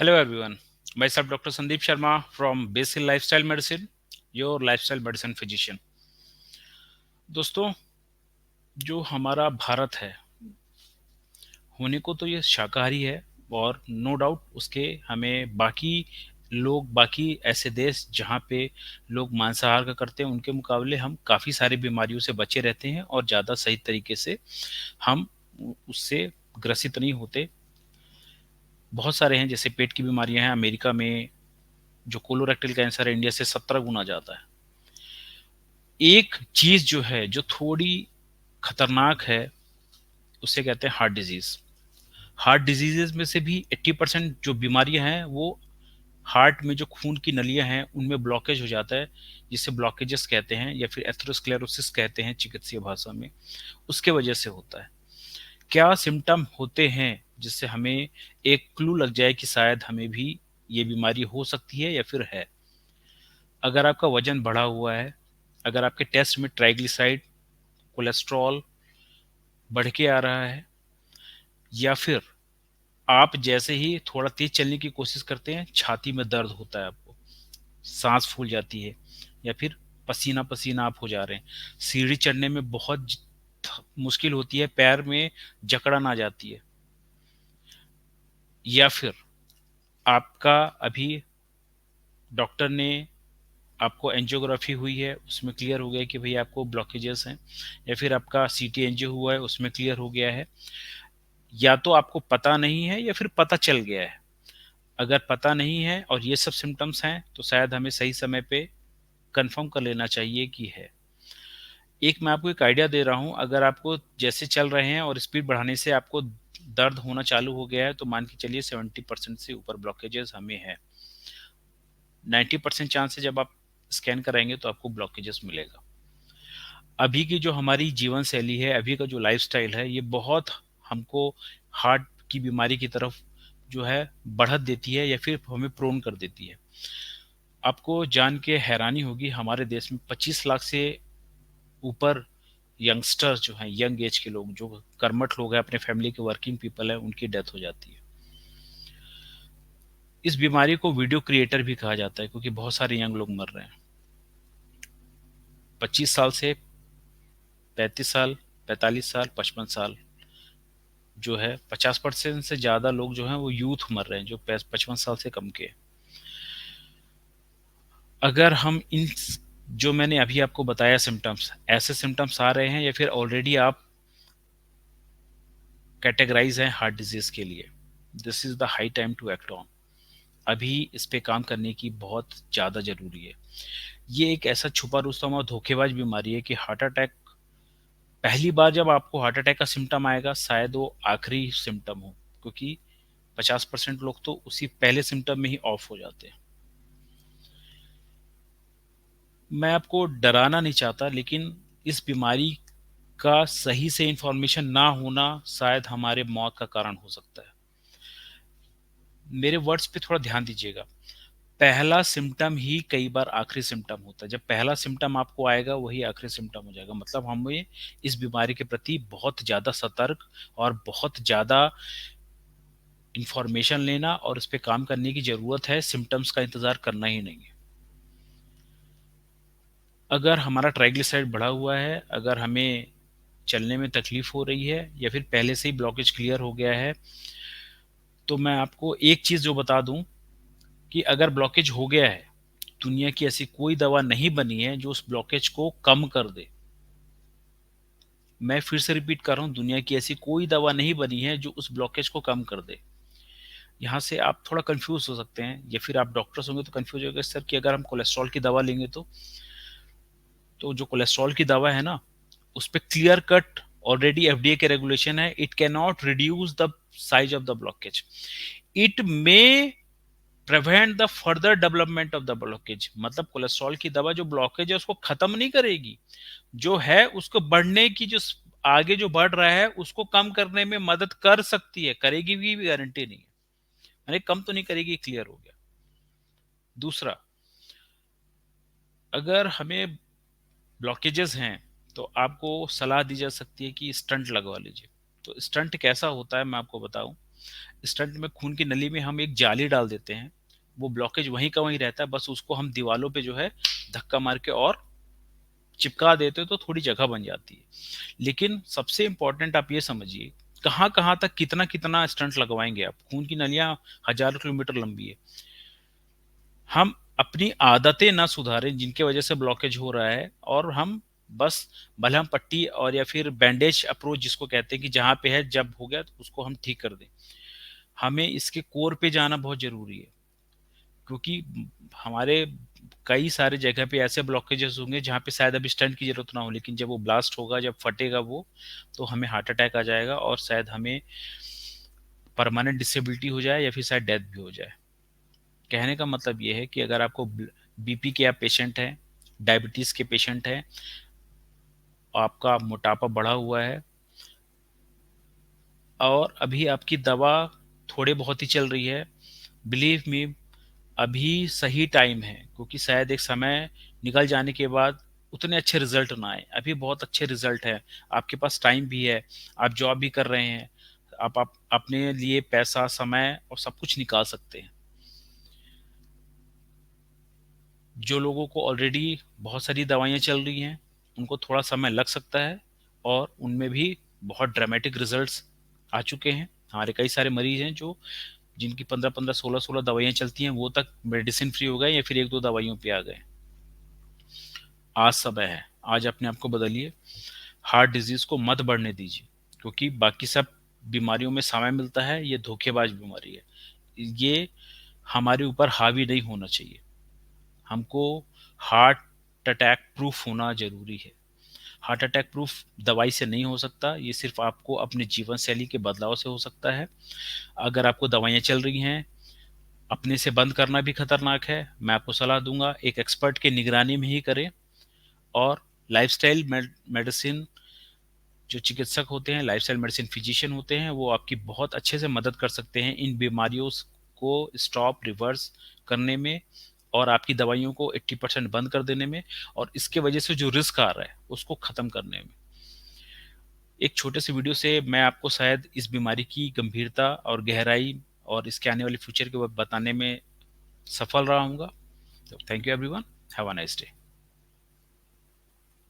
Hello everyone, myself Dr. Sandeep Sharma from Basil Lifestyle Medicine, your lifestyle medicine physician. दोस्तों, जो हमारा भारत है होने को तो ये शाकाहारी है और नो डाउट उसके हमें बाकी ऐसे देश जहाँ पे लोग मांसाहार का करते हैं उनके मुकाबले हम काफ़ी सारी बीमारियों से बचे रहते हैं और ज़्यादा सही तरीके से हम उससे ग्रसित नहीं होते। बहुत सारे हैं, जैसे पेट की बीमारियां हैं। अमेरिका में जो कोलोरेक्टल कैंसर है इंडिया से 17 गुना ज़्यादा है। एक चीज जो है जो थोड़ी खतरनाक है उसे कहते हैं हार्ट डिजीज। हार्ट डिजीजेस में से भी 80% जो बीमारियां हैं वो हार्ट में जो खून की नलियां हैं उनमें ब्लॉकेज हो जाता है, जिसे ब्लॉकेजेस कहते हैं या फिर एथेरोस्क्लेरोसिस कहते हैं चिकित्सीय भाषा में। उसके वजह से होता है। क्या सिम्टम होते हैं जिससे हमें एक क्लू लग जाए कि शायद हमें भी ये बीमारी हो सकती है या फिर है? अगर आपका वजन बढ़ा हुआ है, अगर आपके टेस्ट में ट्राइग्लिसराइड, कोलेस्ट्रॉल बढ़ के आ रहा है, या फिर आप जैसे ही थोड़ा तेज चलने की कोशिश करते हैं छाती में दर्द होता है, आपको सांस फूल जाती है, या फिर पसीना पसीना आप हो जा रहे हैं, सीढ़ी चढ़ने में बहुत मुश्किल होती है, पैर में जकड़न आ जाती है, या फिर आपका अभी डॉक्टर ने आपको एंजियोग्राफी हुई है उसमें क्लियर हो गया कि भाई आपको ब्लॉकेजेस हैं, या फिर आपका सीटी एंजियो हुआ है उसमें क्लियर हो गया है, या तो आपको पता नहीं है या फिर पता चल गया है। अगर पता नहीं है और ये सब सिम्टम्स हैं तो शायद हमें सही समय पे कंफर्म कर लेना चाहिए कि है। एक मैं आपको एक आइडिया दे रहा हूँ, अगर आपको जैसे चल रहे हैं और स्पीड बढ़ाने से आपको दर्द होना चालू हो गया है तो मान के चलिए 70% से ऊपर ब्लॉकेजेस हमें है। 90% चांस है जब आप स्कैन कराएंगे तो आपको ब्लॉकेजेस मिलेगा। अभी की जो हमारी जीवन शैली है, अभी का जो लाइफस्टाइल है, ये बहुत हमको हार्ट की बीमारी की तरफ जो है बढ़त देती है या फिर हमें प्रोन कर देती है। आपको जान के हैरानी होगी, हमारे देश में 25 लाख से ऊपर यंगस्टर्स जो हैं, यंग एज के लोग जो कर्मठ लोग हैं, अपने फैमिली के वर्किंग पीपल हैं, उनकी डेथ हो जाती है। इस बीमारी को वीडियो क्रिएटर भी कहा जाता है क्योंकि बहुत सारे यंग लोग मर रहे हैं। 25 साल से 35 साल, 45 साल, 55 साल, जो है 50% से ज्यादा लोग जो हैं वो यूथ मर रहे हैं जो 55 साल से कम के। अगर हम इन जो मैंने अभी आपको बताया सिम्टम्स, ऐसे सिम्टम्स आ रहे हैं या फिर ऑलरेडी आप कैटेगराइज हैं हार्ट डिजीज के लिए, this is the high time to act on. अभी इस पे काम करने की बहुत ज़्यादा ज़रूरी है। ये एक ऐसा छुपा रुस्तम और धोखेबाज बीमारी है कि हार्ट अटैक, पहली बार जब आपको हार्ट अटैक का सिम्टम आएगा शायद वो आखिरी सिम्टम हो, क्योंकि 50% लोग तो उसी पहले सिम्टम में ही ऑफ हो जाते हैं। मैं आपको डराना नहीं चाहता, लेकिन इस बीमारी का सही से इंफॉर्मेशन ना होना शायद हमारे मौत का कारण हो सकता है। मेरे वर्ड्स पे थोड़ा ध्यान दीजिएगा। पहला सिम्टम ही कई बार आखिरी सिम्टम होता है। जब पहला सिम्टम आपको आएगा वही आखिरी सिम्टम हो जाएगा। मतलब हमें इस बीमारी के प्रति बहुत ज़्यादा सतर्क और बहुत ज़्यादा इंफॉर्मेशन लेना और उस पे काम करने की ज़रूरत है। सिम्टम्स का इंतज़ार करना ही नहीं है। अगर हमारा ट्राइग्लिसराइड बढ़ा हुआ है, अगर हमें चलने में तकलीफ हो रही है या फिर पहले से ही ब्लॉकेज क्लियर हो गया है, तो मैं आपको एक चीज़ जो बता दूं कि अगर ब्लॉकेज हो गया है, दुनिया की ऐसी कोई दवा नहीं बनी है जो उस ब्लॉकेज को कम कर दे। मैं फिर से रिपीट कर रहा हूँ, दुनिया की ऐसी कोई दवा नहीं बनी है जो उस ब्लॉकेज को कम कर दे। यहाँ से आप थोड़ा कंफ्यूज हो सकते हैं या फिर आप डॉक्टर्स होंगे तो कंफ्यूज होगा सर कि अगर हम कोलेस्ट्रॉल की दवा लेंगे तो जो कोलेस्ट्रॉल की दवा है ना, उस पर क्लियर कट ऑलरेडी एफडीए के रेगुलेशन है, it can not reduce the size of the blockage, it may prevent the further development of the blockage. मतलब कोलेस्ट्रॉल की दवा जो ब्लॉकेज है उसको खत्म नहीं करेगी, जो है उसको बढ़ने की, जो आगे जो बढ़ रहा है उसको कम करने में मदद कर सकती है, करेगी भी गारंटी नहीं है, यानी कम तो नहीं करेगी। क्लियर हो गया। दूसरा, अगर हमें ब्लॉकेजेस हैं तो आपको सलाह दी जा सकती है कि स्टंट लगवा लीजिए। तो स्टंट कैसा होता है मैं आपको बताऊं। स्टंट में खून की नली में हम एक जाली डाल देते हैं, वो ब्लॉकेज वहीं का वहीं रहता है, बस उसको हम दीवारों पे जो है धक्का मार के और चिपका देते तो थोड़ी जगह बन जाती है। लेकिन सबसे इम्पोर्टेंट आप ये समझिए, कहाँ कहाँ तक कितना कितना स्टंट लगवाएंगे आप? खून की नलियां हजारों किलोमीटर लंबी है। हम अपनी आदतें ना सुधारें जिनके वजह से ब्लॉकेज हो रहा है, और हम बस मलहम पट्टी और या फिर बैंडेज अप्रोच जिसको कहते हैं कि जहाँ पे है जब हो गया तो उसको हम ठीक कर दें। हमें इसके कोर पे जाना बहुत जरूरी है, क्योंकि हमारे कई सारे जगह पे ऐसे ब्लॉकेजेस होंगे जहाँ पे शायद अभी स्टंट की जरूरत ना हो, लेकिन जब वो ब्लास्ट होगा, जब फटेगा वो, तो हमें हार्ट अटैक आ जाएगा और शायद हमें परमानेंट डिसेबिलिटी हो जाए या फिर शायद डेथ भी हो जाए। कहने का मतलब ये है कि अगर आपको बीपी के आप पेशेंट हैं, डायबिटीज के पेशेंट हैं, आपका मोटापा बढ़ा हुआ है और अभी आपकी दवा थोड़े बहुत ही चल रही है, बिलीव मी, अभी सही टाइम है, क्योंकि शायद एक समय निकल जाने के बाद उतने अच्छे रिजल्ट ना आए। अभी बहुत अच्छे रिजल्ट है, आपके पास टाइम भी है, आप जॉब भी कर रहे हैं, आप अपने लिए पैसा, समय और सब कुछ निकाल सकते हैं। जो लोगों को ऑलरेडी बहुत सारी दवाइयाँ चल रही हैं, उनको थोड़ा समय लग सकता है, और उनमें भी बहुत ड्रामेटिक रिजल्ट्स आ चुके हैं। हमारे कई सारे मरीज हैं जो जिनकी 15-15, 16-16 दवाइयाँ चलती हैं, वो तक मेडिसिन फ्री हो गए या फिर 1-2 दवाइयों पे आ गए। आज समय है, आज अपने आप को बदलिए, हार्ट डिजीज को मत बढ़ने दीजिए, क्योंकि बाकी सब बीमारियों में समय मिलता है, ये धोखेबाज बीमारी है, ये हमारे ऊपर हावी नहीं होना चाहिए। हमको हार्ट अटैक प्रूफ होना जरूरी है। हार्ट अटैक प्रूफ दवाई से नहीं हो सकता, ये सिर्फ आपको अपने जीवन शैली के बदलाव से हो सकता है। अगर आपको दवाइयाँ चल रही हैं, अपने से बंद करना भी खतरनाक है। मैं आपको सलाह दूंगा एक एक्सपर्ट के निगरानी में ही करें, और लाइफस्टाइल मेडिसिन जो चिकित्सक होते हैं, लाइफस्टाइल मेडिसिन फिजिशियन होते हैं, वो आपकी बहुत अच्छे से मदद कर सकते हैं इन बीमारियों को स्टॉप रिवर्स करने में, और आपकी दवाइयों को 80% बंद कर देने में, और इसके वजह से जो रिस्क आ रहा है उसको खत्म करने में। एक छोटे से वीडियो से मैं आपको शायद इस बीमारी की गंभीरता और गहराई और इसके आने वाले फ्यूचर के बारे बताने में सफल रहा हूँगा। तो thank you everyone, have a nice day.